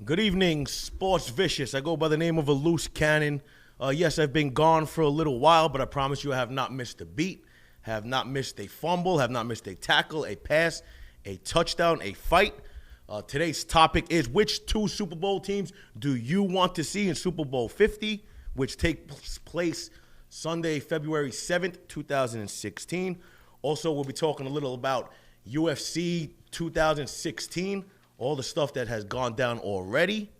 Good evening, Sports Vicious. I go by the name of a loose cannon. Yes, I've been gone for a little while, but I promise you I have not missed a beat, have not missed a fumble, have not missed a tackle, a pass, a touchdown, a fight. Today's topic is which two Super Bowl teams do you want to see in Super Bowl 50, which takes place Sunday, February 7th, 2016. Also, we'll be talking a little about UFC 2016, all the stuff that has gone down already.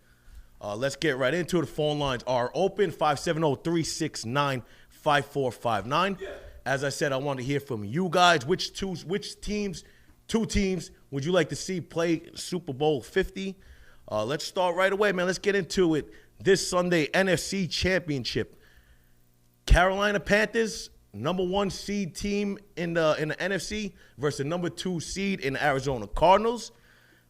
Let's get right into it. The phone lines are open, 570-369-5459. As I said, I want to hear from you guys. Which two teams would you like to see play Super Bowl 50? Let's start right away, man. Let's get into it. This Sunday, NFC Championship. Carolina Panthers, number 1 seed team in the NFC versus the number 2 seed in the Arizona Cardinals.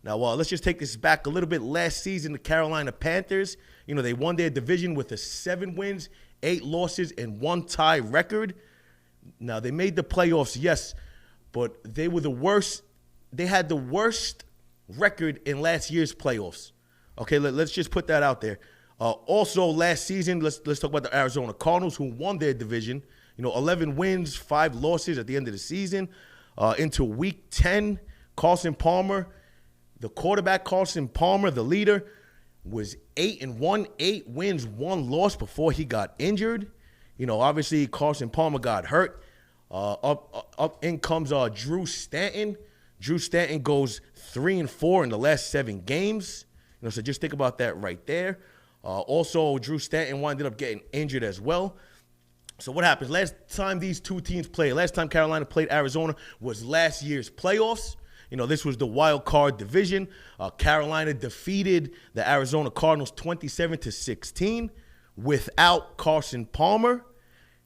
Now, let's just take this back a little bit. Last season, the Carolina Panthers, they won their division with a 7 wins, 8 losses, and 1 tie record. Now, they made the playoffs, yes, but they were the worst. They had the worst record in last year's playoffs. Okay, let's just put that out there. Also, last season, let's talk about the Arizona Cardinals, who won their division. 11 wins, 5 losses at the end of the season. Into Week 10, Carson Palmer, the quarterback, the leader, was 8-1, 8 wins, 1 loss before he got injured. Obviously Carson Palmer got hurt. Up in comes Drew Stanton. Drew Stanton goes 3-4 in the last 7 games. So just think about that right there. Also, Drew Stanton ended up getting injured as well. So what happens? Last time these two teams played, last time Carolina played Arizona was last year's playoffs. This was the wild card division. Carolina defeated the Arizona Cardinals 27-16 without Carson Palmer.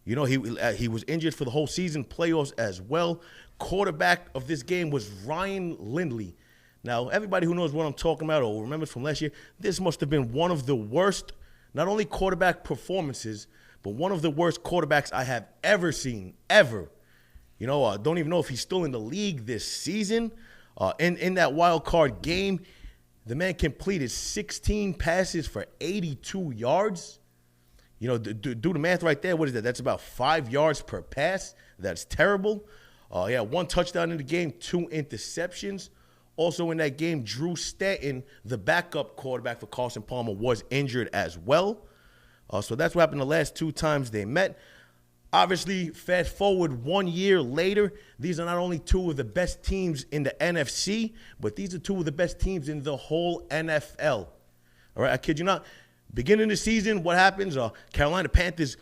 He was injured for the whole season, playoffs as well. Quarterback of this game was Ryan Lindley. Now, everybody who knows what I'm talking about or remembers from last year, this must have been one of the worst, not only quarterback performances, but one of the worst quarterbacks I have ever seen, ever. Don't even know if he's still in the league this season. In that wild card game, the man completed 16 passes for 82 yards. Do the math right there. What is that? That's about 5 yards per pass. That's terrible. 1 touchdown in the game, 2 interceptions. Also in that game, Drew Stanton, the backup quarterback for Carson Palmer, was injured as well. So that's what happened the last 2 times they met. Obviously, fast forward 1 year later, these are not only 2 of the best teams in the NFC, but these are 2 of the best teams in the whole NFL. All right, I kid you not. Beginning of the season, what happens? Carolina Panthers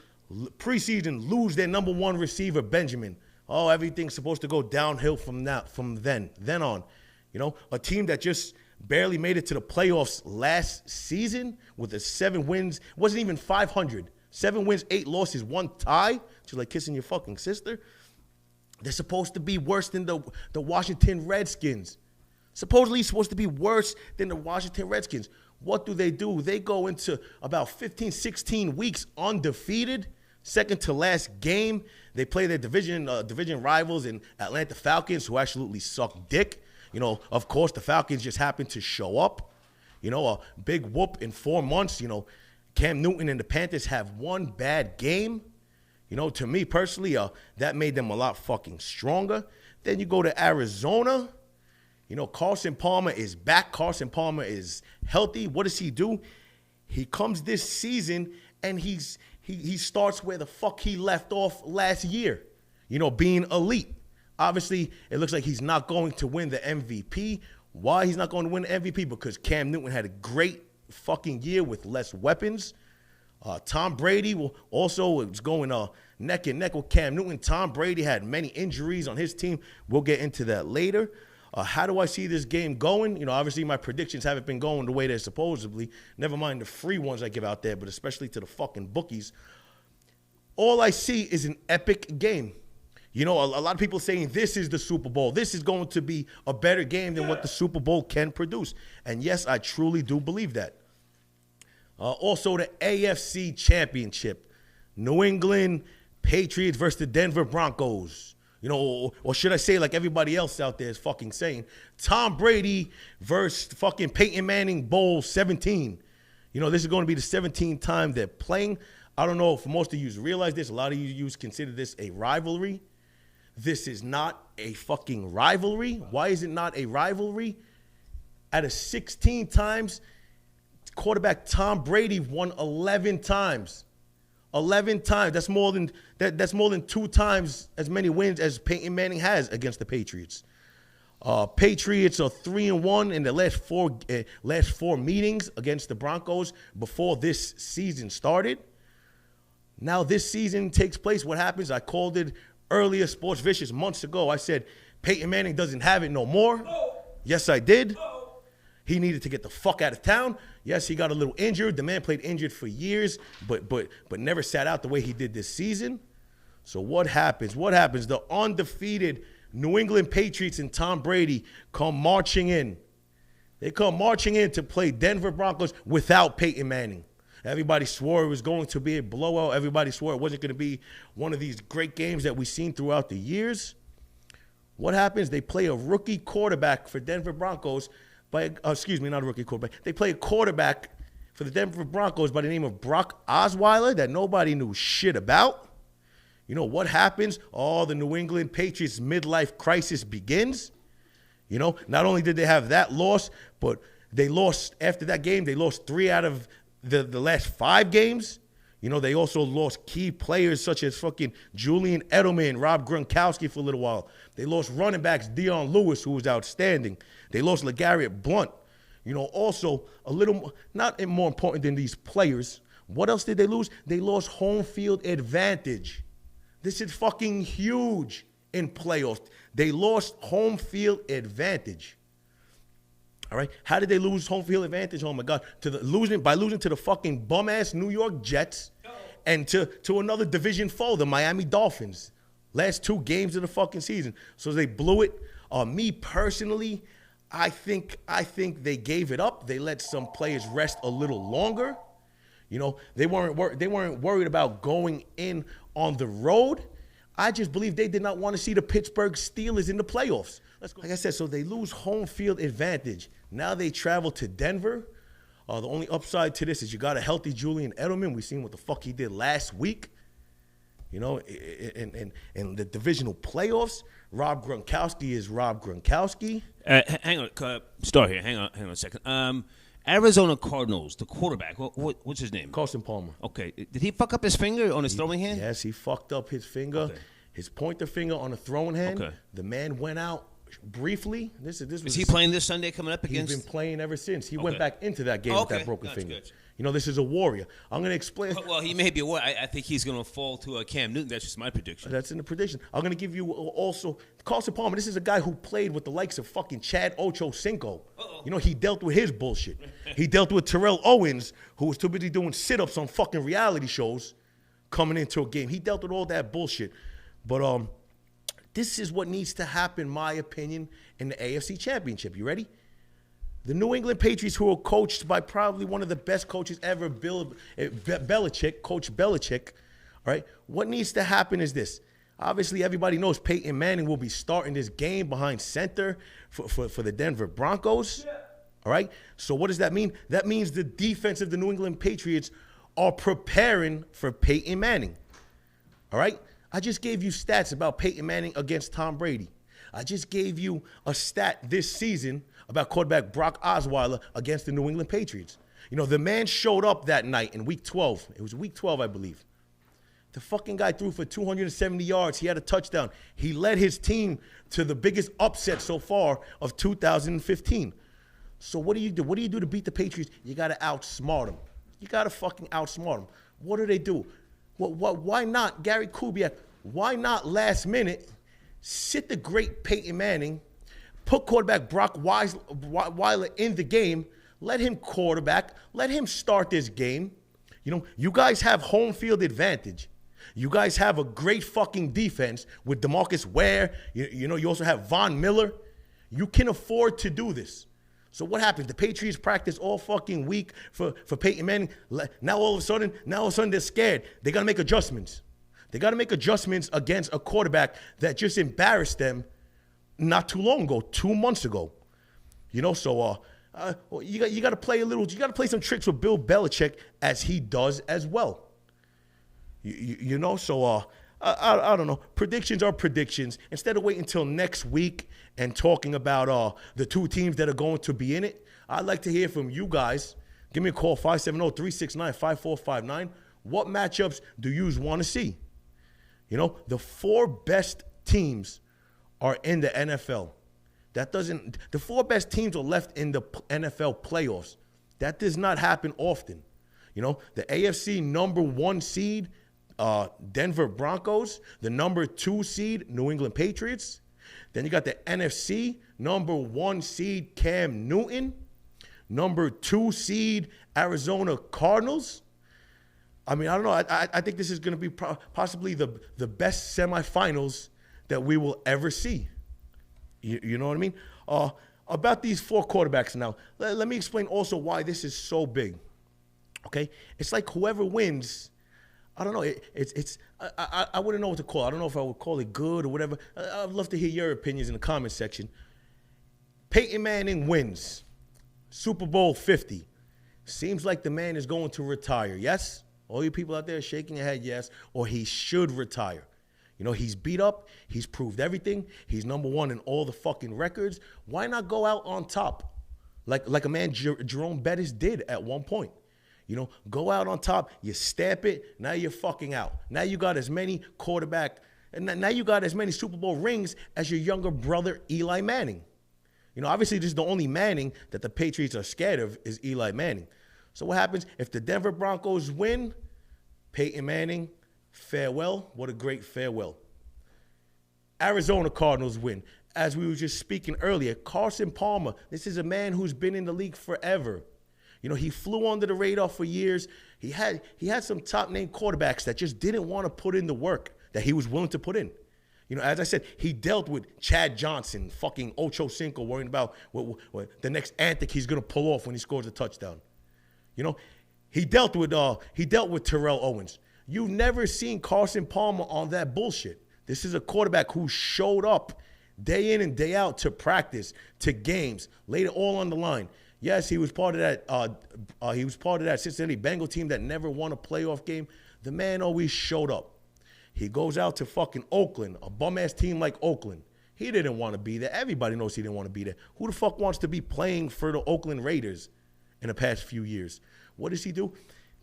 preseason lose their number 1 receiver, Benjamin. Everything's supposed to go downhill from then on. A team that just barely made it to the playoffs last season with a 7 wins, wasn't even 500. 7 wins, 8 losses, 1 tie. Just like kissing your fucking sister. They're supposed to be worse than the Washington Redskins. Supposedly supposed to be worse than the Washington Redskins. What do? They go into about 15, 16 weeks undefeated. Second to last game. They play their division rivals in Atlanta Falcons, who absolutely suck dick. Of course, the Falcons just happened to show up. A big whoop in 4 months. Cam Newton and the Panthers have 1 bad game. To me personally, that made them a lot fucking stronger. Then you go to Arizona. Carson Palmer is back. Carson Palmer is healthy. What does he do? He comes this season and he starts where the fuck he left off last year. Being elite. Obviously, it looks like he's not going to win the MVP. Why he's not going to win the MVP? Because Cam Newton had a great fucking year with less weapons. Tom Brady was going neck and neck with Cam Newton. Tom Brady had many injuries on his team. We'll get into that later. How do I see this game going? Obviously my predictions haven't been going the way they're supposedly. Never mind the free ones I give out there, but especially to the fucking bookies. All I see is an epic game. A lot of people saying this is the Super Bowl. This is going to be a better game than what the Super Bowl can produce. And yes, I truly do believe that. Also, the AFC Championship. New England Patriots versus the Denver Broncos. You know, or should I say, like everybody else out there is fucking saying, Tom Brady versus fucking Peyton Manning Bowl 17. You know, this is going to be the 17th time they're playing. I don't know if most of you realize this. A lot of you consider this a rivalry. This is not a fucking rivalry. Why is it not a rivalry? Out of 16 times, quarterback Tom Brady won 11 times. 11 times. That's more than 2 times as many wins as Peyton Manning has against the Patriots. Patriots are 3-1 in the last four meetings against the Broncos before this season started. Now this season takes place. What happens? I called it earlier, Sports Vicious, months ago. I said Peyton Manning doesn't have it no more. Yes, I did. He needed to get the fuck out of town. Yes, he got a little injured. The man played injured for years, but never sat out the way he did this season. So what happens? What happens? The undefeated New England Patriots and Tom Brady come marching in. They come marching in to play Denver Broncos without Peyton Manning. Everybody swore it was going to be a blowout. Everybody swore it wasn't going to be one of these great games that we've seen throughout the years. What happens? They play a rookie quarterback for Denver Broncos. Not a rookie quarterback. They play a quarterback for the Denver Broncos by the name of Brock Osweiler that nobody knew shit about. You know what happens? The New England Patriots midlife crisis begins. You know, not only did they have that loss, but they lost after that game. They lost 3 out of the last 5 games. You know, they also lost key players such as fucking Julian Edelman, Rob Gronkowski for a little while. They lost running backs Dion Lewis, who was outstanding. They lost LeGarrette Blount. You know, also a little not more important than these players. What else did they lose? They lost home field advantage. This is fucking huge in playoffs. They lost home field advantage. All right. How did they lose home field advantage? Oh my God. By losing to the fucking bum ass New York Jets and to another division foe, the Miami Dolphins. Last 2 games of the fucking season. So they blew it. Me personally, I think they gave it up. They let some players rest a little longer. You know, they weren't worried about going in on the road. I just believe they did not want to see the Pittsburgh Steelers in the playoffs. Like I said, so they lose home field advantage. Now they travel to Denver. The only upside to this is you got a healthy Julian Edelman. We've seen what the fuck he did last week. You know, in the divisional playoffs, Rob Gronkowski is Rob Gronkowski. Hang on, start here. Hang on a second. Arizona Cardinals, the quarterback. What's his name? Carson Palmer. Okay, did he fuck up his finger on his throwing hand? Yes, he fucked up his finger, Okay. his pointer finger on a throwing hand. Okay. The man went out briefly. This was Is he playing this Sunday coming up against? He's been playing ever since. He Okay. went back into that game with that broken That's finger. good. You know, this is a warrior. I'm going to explain. Well, he may be a warrior. I think he's going to fall to Cam Newton. That's just my prediction. That's in the prediction. I'm going to give you also Carson Palmer. This is a guy who played with the likes of fucking Chad Ochocinco. You know, he dealt with his bullshit. He dealt with Terrell Owens, who was too busy doing sit-ups on fucking reality shows coming into a game. He dealt with all that bullshit. But this is what needs to happen, my opinion, in the AFC Championship. You ready? The New England Patriots, who are coached by probably one of the best coaches ever, Belichick, Coach Belichick, all right? What needs to happen is this. Obviously, everybody knows Peyton Manning will be starting this game behind center for the Denver Broncos, all right? So what does that mean? That means the defense of the New England Patriots are preparing for Peyton Manning, all right? I just gave you stats about Peyton Manning against Tom Brady. I just gave you a stat this season about quarterback Brock Osweiler against the New England Patriots. You know, the man showed up that night in Week 12. It was Week 12, I believe. The fucking guy threw for 270 yards. He had a touchdown. He led his team to the biggest upset so far of 2015. So what do you do? What do you do to beat the Patriots? You got to outsmart them. You got to fucking outsmart them. What do? Why not Gary Kubiak? Why not last minute sit the great Peyton Manning, put quarterback Brock Osweiler in the game, let him quarterback, let him start this game. You know, you guys have home field advantage. You guys have a great fucking defense with DeMarcus Ware. You know, you also have Von Miller. You can afford to do this. So what happens? The Patriots practice all fucking week for Peyton Manning. Now all of a sudden they're scared. They got to make adjustments. They got to make adjustments against a quarterback that just embarrassed them not too long ago, 2 months ago. You know, so you got to play a little. You got to play some tricks with Bill Belichick as he does as well. You know, so I don't know. Predictions are predictions. Instead of waiting until next week and talking about the two teams that are going to be in it, I'd like to hear from you guys. Give me a call, 570-369-5459. What matchups do you want to see? You know, the 4 best teams are in the NFL. The 4 best teams are left in the NFL playoffs. That does not happen often. You know, the AFC number 1 seed, Denver Broncos, the number 2 seed, New England Patriots. Then you got the NFC number 1 seed, Cam Newton, number 2 seed, Arizona Cardinals. I mean, I don't know. I think this is going to be possibly the best semifinals that we will ever see. You know what I mean? About these 4 quarterbacks now, let me explain also why this is so big. Okay? It's like whoever wins, I don't know. I wouldn't know what to call it. I don't know if I would call it good or whatever. I'd love to hear your opinions in the comment section. Peyton Manning wins Super Bowl 50. Seems like the man is going to retire. Yes? All you people out there shaking your head, yes. Or he should retire. You know, he's beat up. He's proved everything. He's number 1 in all the fucking records. Why not go out on top? Like a man Jerome Bettis did at one point. You know, go out on top. You stamp it. Now you're fucking out. Now you got as many now you got as many Super Bowl rings as your younger brother, Eli Manning. You know, obviously this is the only Manning that the Patriots are scared of is Eli Manning. So what happens if the Denver Broncos win? Peyton Manning, farewell. What a great farewell. Arizona Cardinals win. As we were just speaking earlier, Carson Palmer, this is a man who's been in the league forever. You know, he flew under the radar for years. He had some top-name quarterbacks that just didn't want to put in the work that he was willing to put in. You know, as I said, he dealt with Chad Johnson, fucking Ocho Cinco, worrying about what the next antic he's going to pull off when he scores a touchdown. You know, he dealt with Terrell Owens. You've never seen Carson Palmer on that bullshit. This is a quarterback who showed up day in and day out to practice, to games, laid it all on the line. Yes, he was part of that. He was part of that Cincinnati Bengal team that never won a playoff game. The man always showed up. He goes out to fucking Oakland, a bum-ass team like Oakland. He didn't want to be there. Everybody knows he didn't want to be there. Who the fuck wants to be playing for the Oakland Raiders in the past few years? What does he do?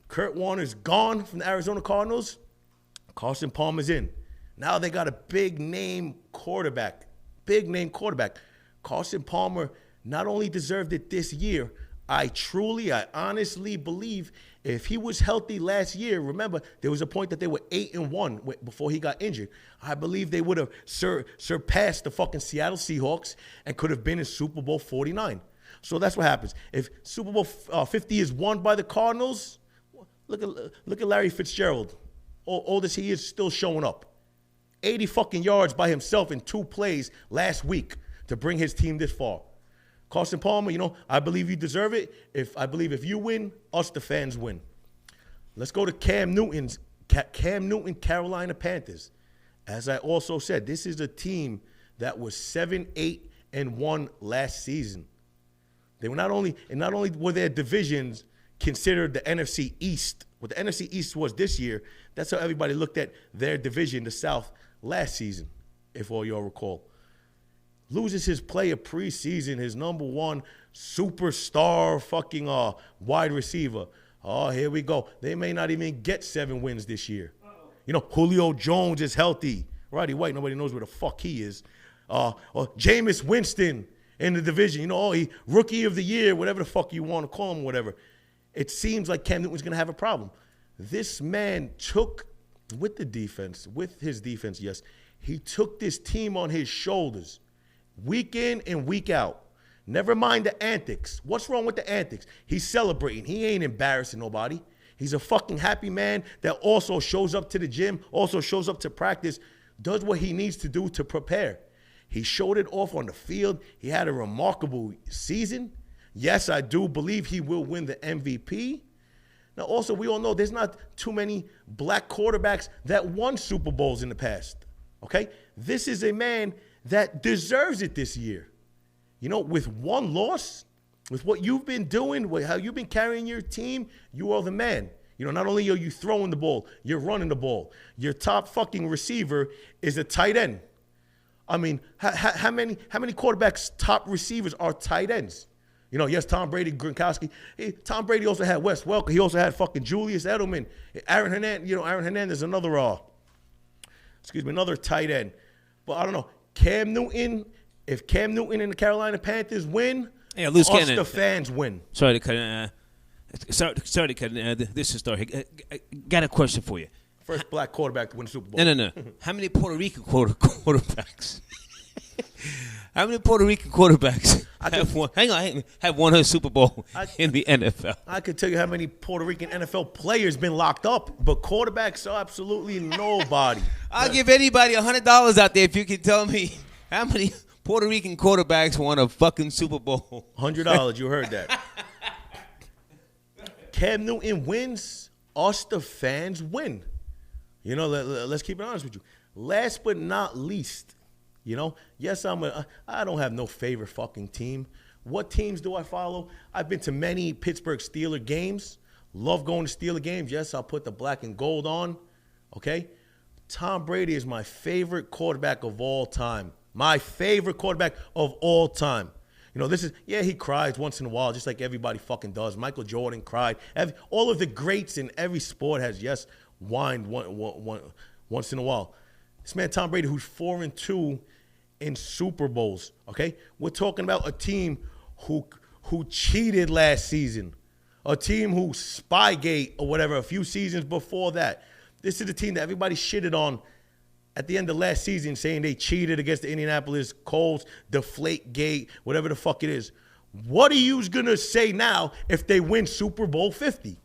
Kurt Warner's gone from the Arizona Cardinals. Carson Palmer's in. Now they got a big-name quarterback. Big-name quarterback. Carson Palmer not only deserved it this year, I honestly believe if he was healthy last year, remember, there was a point that they were 8-1 before he got injured. I believe they would have surpassed the fucking Seattle Seahawks and could have been in Super Bowl 49. So that's what happens. If Super Bowl 50 is won by the Cardinals, look at Larry Fitzgerald. Old as he is, still showing up. 80 fucking yards by himself in 2 plays last week to bring his team this far. Carson Palmer, you know, I believe you deserve it. I believe if you win, us the fans win. Let's go to Cam Newton, Carolina Panthers. As I also said, this is a team that was 7-8-1 last season. They were not only were their divisions considered the NFC East. What the NFC East was this year, that's how everybody looked at their division, the South, last season, if all y'all recall. Loses his player preseason, his number 1 superstar fucking wide receiver. Oh, here we go. They may not even get 7 wins this year. You know, Julio Jones is healthy. Roddy White, nobody knows where the fuck he is. Or Jameis Winston in the division. You know, he rookie of the year, whatever the fuck you want to call him, whatever. It seems like Cam Newton's going to have a problem. This man took, with his defense, yes, he took this team on his shoulders. Week in and week out. Never mind the antics. What's wrong with the antics? He's celebrating. He ain't embarrassing nobody. He's a fucking happy man that also shows up to the gym, also shows up to practice, does what he needs to do to prepare. He showed it off on the field. He had a remarkable season. Yes, I do believe he will win the MVP. Now, also, we all know there's not too many black quarterbacks that won Super Bowls in the past, okay? This is a man that deserves it this year. You know, with one loss, with what you've been doing, with how you've been carrying your team, you are the man. You know, not only are you throwing the ball, you're running the ball. Your top fucking receiver is a tight end. I mean, how many quarterbacks' top receivers are tight ends? You know, yes, Tom Brady, Gronkowski. Hey, Tom Brady also had Wes Welker. He also had fucking Julius Edelman. Aaron Hernandez, Aaron Hernandez, another tight end. But I don't know. If Cam Newton and the Carolina Panthers win, loose us cannon. the fans win. Sorry to cut. Sorry to cut. This is story. Got a question for you. First black quarterback to win the Super Bowl. No. How many Puerto Rican quarterbacks? How many Puerto Rican quarterbacks have won a Super Bowl in the NFL? I could tell you how many Puerto Rican NFL players been locked up, but quarterbacks are absolutely nobody. I'll give anybody $100 out there if you can tell me how many Puerto Rican quarterbacks won a fucking Super Bowl. $100, you heard that. Cam Newton wins, us the fans win. You know, let's keep it honest with you. Last but not least, you know, yes, I don't have no favorite fucking team. What teams do I follow? I've been to many Pittsburgh Steelers games. Love going to Steelers games. Yes, I'll put the black and gold on. Okay? Tom Brady is my favorite quarterback of all time. My favorite quarterback of all time. You know, he cries once in a while, just like everybody fucking does. Michael Jordan cried. All of the greats in every sport has, whined once in a while. This man, Tom Brady, who's 4-2 in Super Bowls, okay? We're talking about a team who cheated last season, a team who Spygate or whatever a few seasons before that. This is the team that everybody shitted on at the end of last season, saying they cheated against the Indianapolis Colts, Deflategate, whatever the fuck it is. What are you going to say now if they win Super Bowl 50?